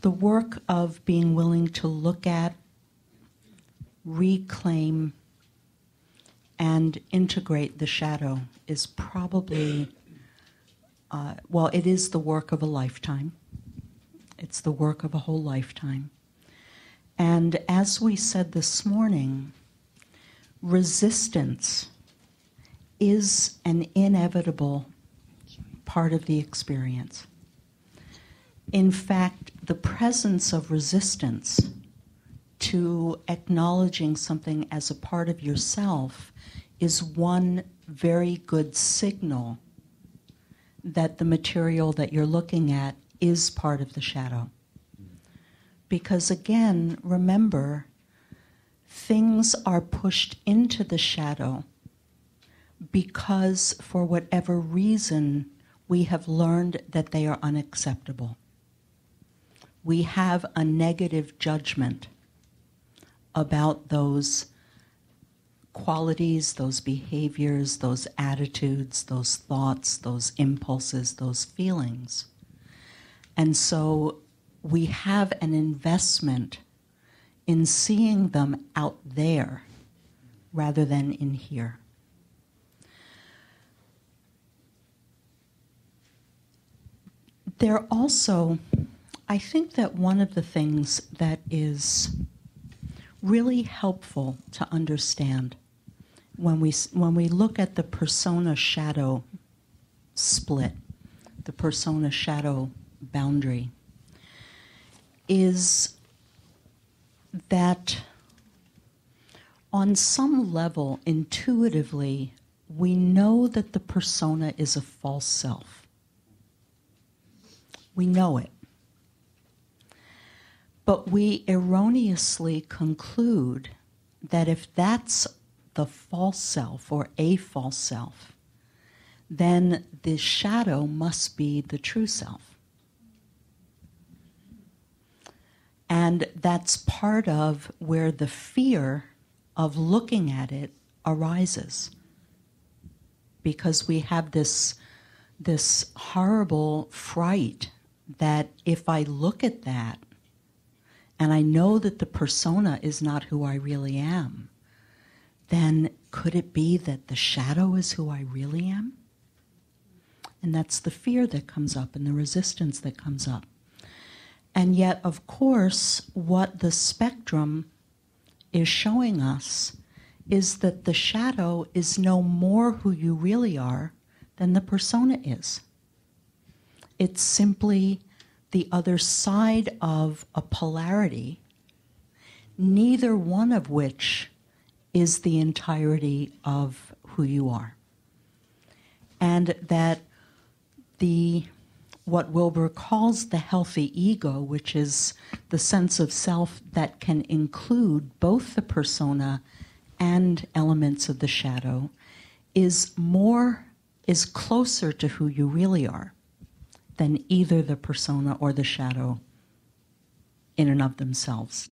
the work of being willing to look at, reclaim, and integrate the shadow is probably, well, it is the work of a lifetime. It's the work of a whole lifetime. And as we said this morning, resistance is an inevitable part of the experience. In fact, the presence of resistance to acknowledging something as a part of yourself is one very good signal that the material that you're looking at is part of the shadow. Because again, remember, things are pushed into the shadow because for whatever reason we have learned that they are unacceptable. We have a negative judgment about those qualities, those behaviors, those attitudes, those thoughts, those impulses, those feelings. And so we have an investment in seeing them out there rather than in here. There also, I think that one of the things that is really helpful to understand when we look at the persona-shadow split, the persona-shadow boundary, is that on some level, intuitively, we know that the persona is a false self. We know it. But we erroneously conclude that if that's the false self or a false self, then the shadow must be the true self. And that's part of where the fear of looking at it arises. Because we have this horrible fright that if I look at that, and I know that the persona is not who I really am, then could it be that the shadow is who I really am? And that's the fear that comes up and the resistance that comes up. And yet, of course, what the spectrum is showing us is that the shadow is no more who you really are than the persona is. It's simply the other side of a polarity, neither one of which is the entirety of who you are. And that what Wilber calls the healthy ego, which is the sense of self that can include both the persona and elements of the shadow, is closer to who you really are than either the persona or the shadow in and of themselves.